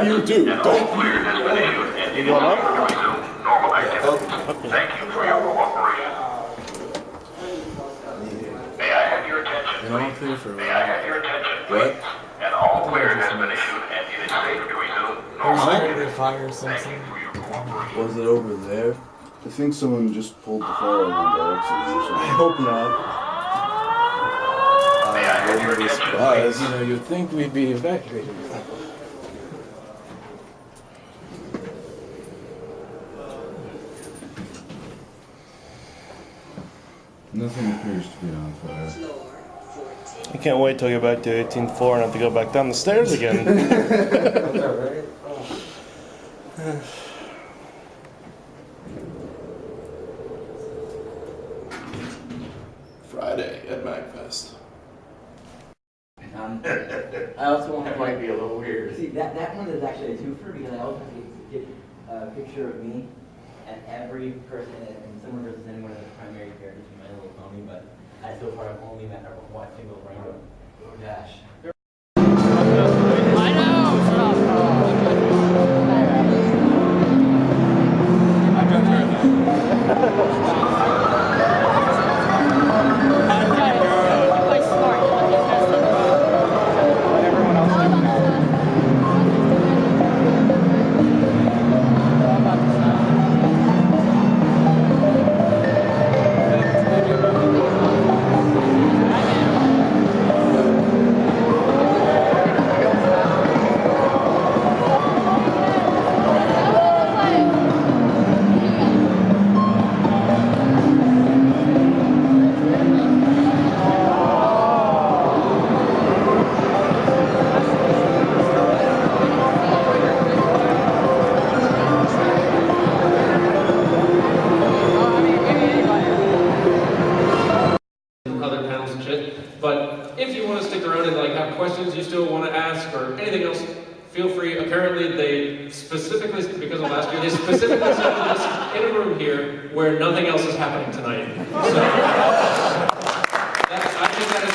you do. And all clear has been issued, and it is safe to resume normal activity. Thank you for your cooperation. May I have your attention, please? May I have your attention, please? And all clear has been issued, and it is safe to resume normal activity. Thank you for your cooperation. Was it over there? I think someone just pulled the fire alarm by accident or something. I hope not. May I have your Wouldn't be attention, surprised. You know, you'd think we'd be evacuated. Nothing appears to be on fire. I can't wait till I get back to 18th floor and have to go back down the stairs again. Friday at MAGFest. I also want That to might be a little weird. see that one is actually a twofer because I also have to get a picture of me and every person and someone representing one of the primary characters in My Little Pony, but so far I've only met one single rainbow dash. I know! Stop! I've done that. Quite smart. Everyone else did. Other panels and shit. But if you want to stick around and like have questions you still want to ask or anything else, feel free. Apparently they specifically, because of last year, they specifically set us in a room here where nothing else is happening tonight. So I think that is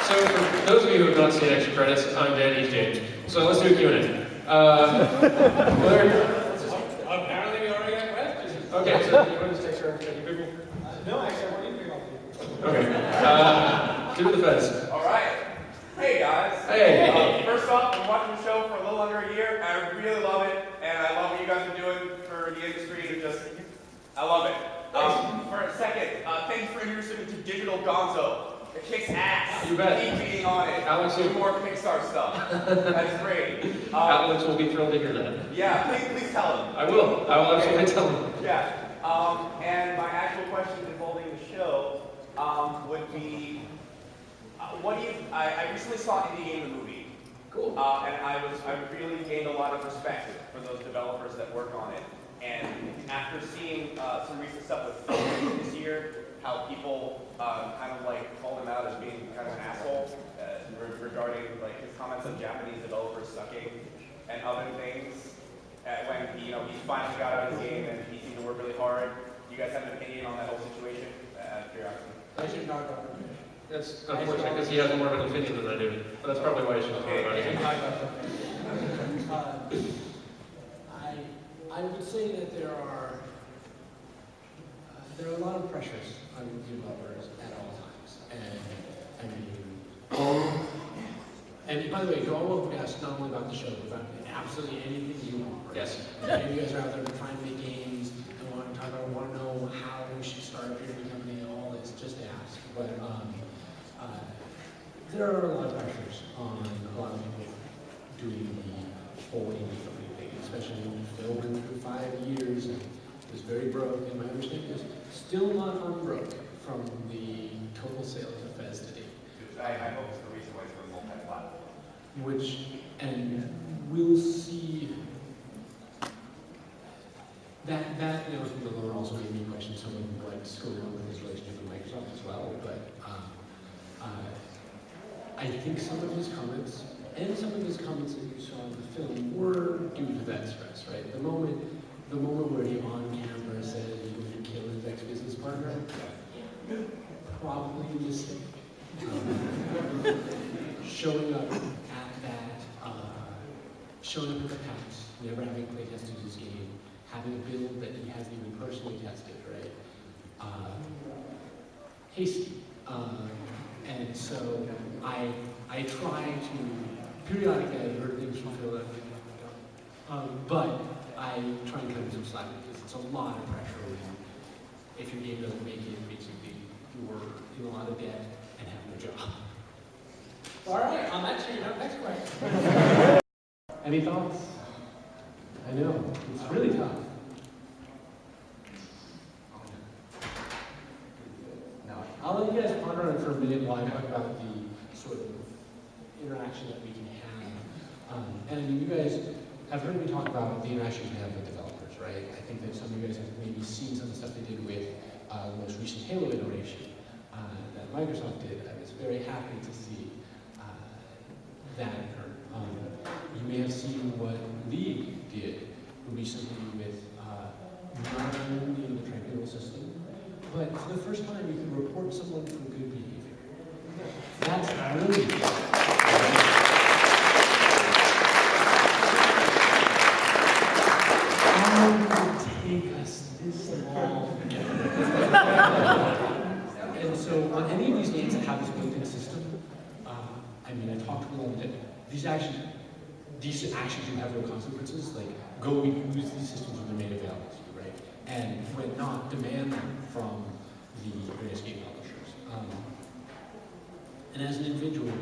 So for those of you who have not seen extra credits, I'm Dan, he's James. So let's do a Q&A. Apparently we already got questions. Okay, so you want to just take care of people? No, actually, I want you to pick up. Okay. Do the fez. All right. Hey guys. Hey. First off, I'm watching the show for a little under a year. I really love it, and I love what you guys are doing for the industry. I love it. For a second, thank you for introducing me to Digital Gonzo. It kicks ass. You bet. Keep being on it. Alex, do more Pixar stuff. That's great. Alex will be thrilled to hear that. Yeah, please tell him. I will. I will absolutely tell him. Yeah. And my actual question involving the show would be, what do you? I recently saw Indie Game the movie. Cool. And I really gained a lot of respect for those developers that work on it. And after seeing some recent stuff with filming this year, how people kind of like call him out as being kind of an asshole regarding like his comments on Japanese developers sucking and other things. When he finally got out of his game and he seemed to work really hard. Do you guys have an opinion on that whole situation? Out of curiosity. I should talk about it. That's unfortunate because he has more of an opinion than I do. But that's probably why I should talk about it. I would say that there are a lot of pressures on developers at all times, and by the way, you're all welcome to ask not only about the show, but about absolutely anything you want. Right? Yes. If you guys are out there trying to make games and want to talk about, want to know how we should start a peer company and all this, just ask. But there are a lot of pressures on a lot of people doing the whole indie company thing, especially when Phil went through 5 years and was very broke, and my understanding is still not unbroke from the total sales of Fez to date. I hope it's the reason why it's for multi-platform. And we'll see that announcement alone also made me question some of what's going on with his relationship with Microsoft as well. But I think some of his comments that you saw in the film were due to that stress, right? The moment where he on camera said he was going to kill his ex-business partner, probably a mistake. Showing up at that, showing up at the PAX, never having play tested his game, having a build that he hasn't even personally tested, right? Hasty. And so I try to, periodically I've heard things from Phil that but I try and cut him some slack because it's a lot of pressure when, if your game doesn't make it, basically you're in a lot of debt and have no job. All right, on that chain, next question. Any thoughts? I know, it's really tough. I'll let you guys ponder on it for a minute while I talk about the sort of interaction that we can have. And I mean, you guys have heard me talk about the interaction we have with developers, right? I think that some of you guys have maybe seen some of the stuff they did with the most recent Halo iteration that Microsoft did. I was very happy to see that occur. You may have seen what League did recently with not only the tribunal system, but for the first time you can report someone for good behavior. That's really good. How did it take us this long? And so on any of these games that have this built-in system, I mean, I talked to a lot of these actually do have real consequences. Like, go and use these systems when they're made available to you, right? And when not, demand them from the various game publishers. And as an individual,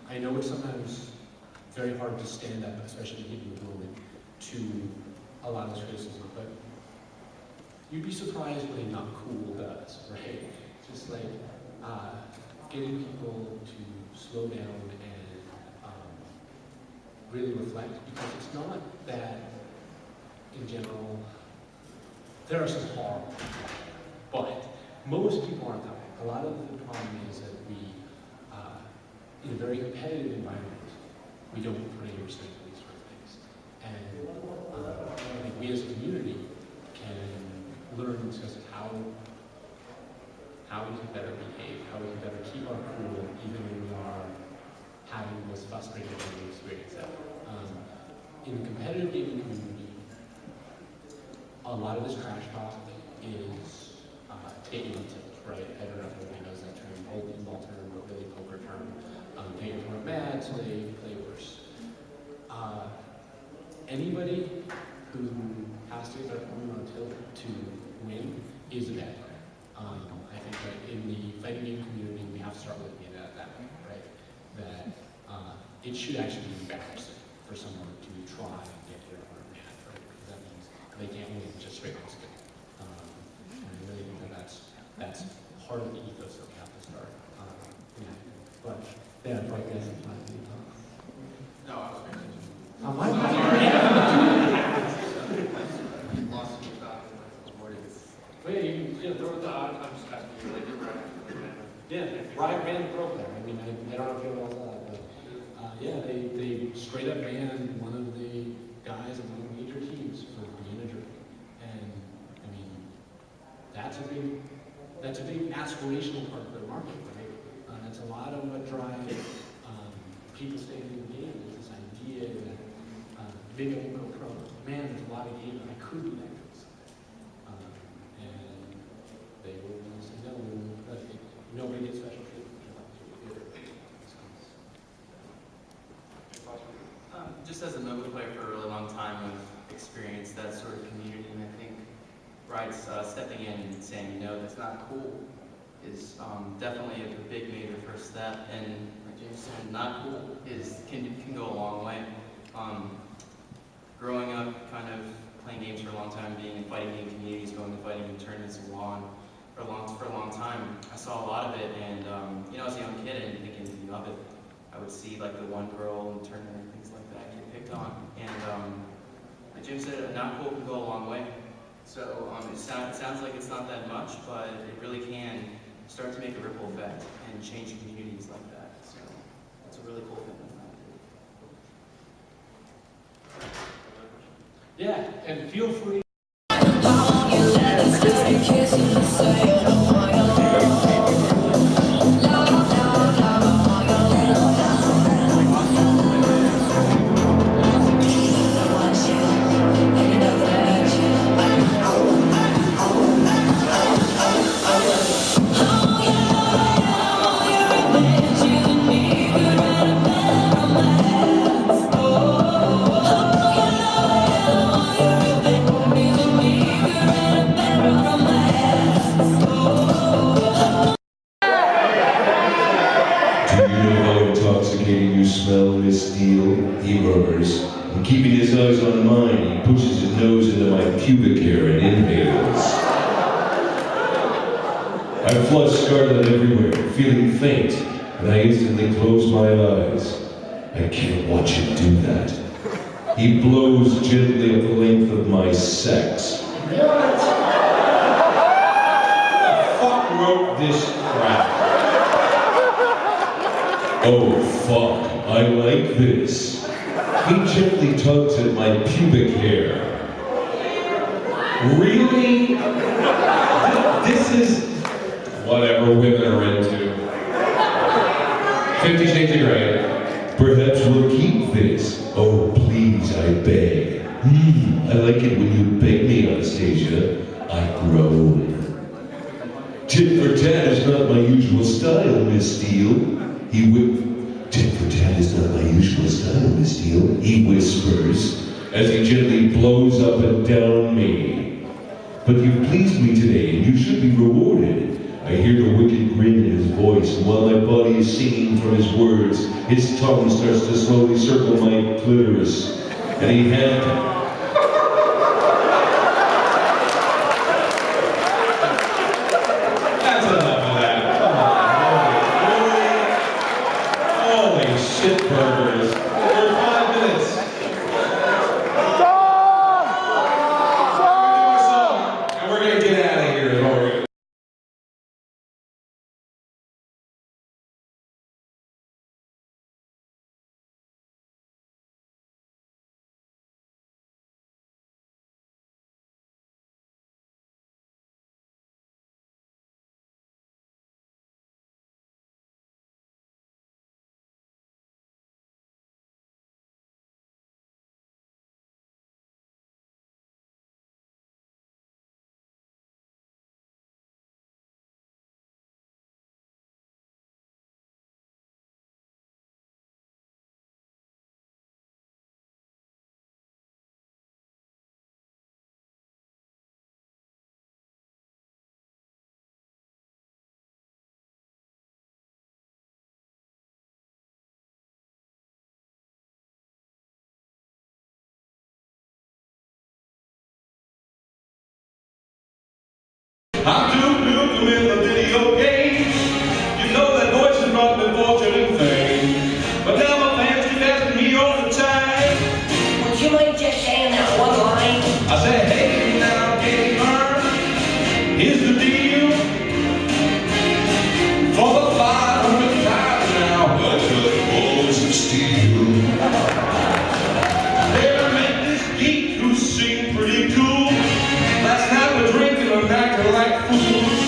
I know it's sometimes very hard to stand up, especially in the moment, to a lot of this criticism, but you'd be surprised what a not cool does, right? Just like getting people to slow down and really reflect, because it's not that, in general, there are some horrible people, but most people aren't that way. A lot of the problem is that we, in a very competitive environment, we don't put any respect for these sort of things. And I think we as a community can learn and discuss how we can better behave, how we can better keep our cool, even when we are having the most frustrating experience ever. In the competitive gaming community, a lot of this trash talk is taken on tilt, right? I don't know if everybody knows that term, old pinball term, but really poker term. Players weren't bad, so they play worse. Anybody who has to get their opponent on tilt to win is a bad player. I think that in the fighting game community, we have to start looking at it that way, right? That it should actually be embarrassing for someone to try and get their opponent mad, right? Because that means they can't win just straight on skill. And I really think that that's part of the ethos that we have to start. But yeah, probably guys have time to talk. No, I was going to. Oh, my God. Wait, you can throw it out. I'm just asking you, like, yeah, Riot banned the pro player. I mean, I don't know if you know all that, but yeah, they straight up banned one of the guys on one of the major teams for being a jerk. And I mean, that's a big aspirational part of their market, right? That's a lot of what drives people staying in the game, is this idea that maybe I won't go pro. Man, there's a lot of games I could do that good stuff. And they will say no, nobody gets special treatment. Just as a mobile player for a really long time, I've experienced that sort of community, and I think Riot's stepping in and saying, no, that's not cool, is definitely a big major first step. And like James said, not cool can go a long way. Growing up, kind of playing games for a long time, being in fighting game communities, going to fighting game tournaments and so on, for a long time, I saw a lot of it. And as a young kid, I didn't think anything of it. I would see like the one girl in the tournament and things like that get picked on. And like Jim said, not cool can go a long way. So it sounds like it's not that much, but it really can start to make a ripple effect and change communities like that. So that's a really cool thing. Yeah, and feel free. How long you let us kiss you, say, oh, my God. intoxicating you smell, Miss Steele, he murmurs. And keeping his eyes on mine, he pushes his nose into my pubic hair and inhales. I flush scarlet everywhere, feeling faint, and I instantly close my eyes. I can't watch him do that. He blows gently up the length of my sex. What? Who the fuck wrote this crap? Oh fuck, I like this. He gently tugs at my pubic hair. Really? This is whatever women are into. 50 Shades of Grey. Perhaps we'll keep this. Oh, please, I beg. I like it when you beg me, Anastasia. I groan. Tit for tat is not my usual style, Miss Steele. Tit for tat is not my usual style, Miss Steele. He whispers as he gently blows up and down me. But you've pleased me today, and you should be rewarded. I hear the wicked grin in his voice, and while my body is singing from his words, his tongue starts to slowly circle my clitoris, and he That's enough of that. Come on. Holy shit burgers. We're 5 minutes. And we're gonna get out of here. I'm Duke Nukem in the video games. You know that voice has brought me fortune and fame. But now my fans keep asking me all the time, would you mind just saying that one line? I say, hey now, gamer, here's the deal. For the 500th time now, I cut balls of steel. There met this geek who seemed pretty cool. Last night we're drinking and acting like fools.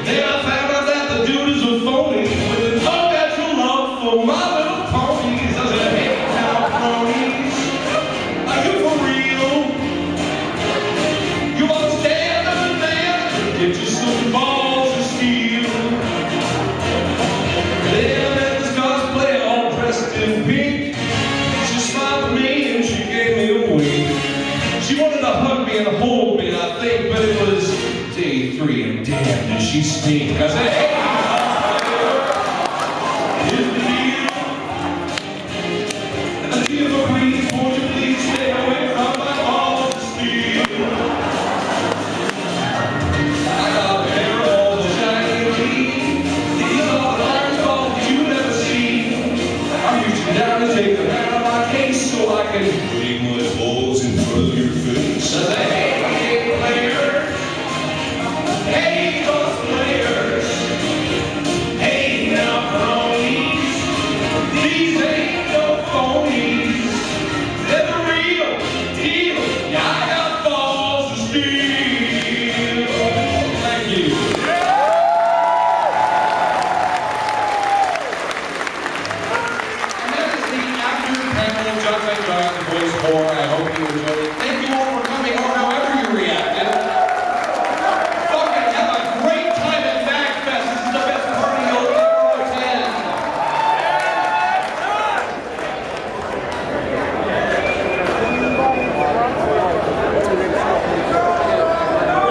Then I found out that the dude is a phony with an unnatural love for My Little Ponies. I said, hey now, cronies, are you for real? You want to stand up and dance or get you some balls of steel? Then I met this cosplayer all dressed in pink. She smiled at me and she gave me a wink. She wanted to hug me and hold me, I think, but it was day 3 and damn did she stink. I said, hey, here's the deal. And the deal agrees, won't you please stay away from my balls of steel? I got hair all the shiny green. These are the iron balls that you never see. I'm reaching down to take them out of my case so I can bring my balls in front of your face. I say, hey, players. Hey, cosplayers. Hey, now, cronies. These ain't no phonies. They're the real deal. Yeah, I got balls of steel. Thank you. And that is the after panel John St. John, the voice for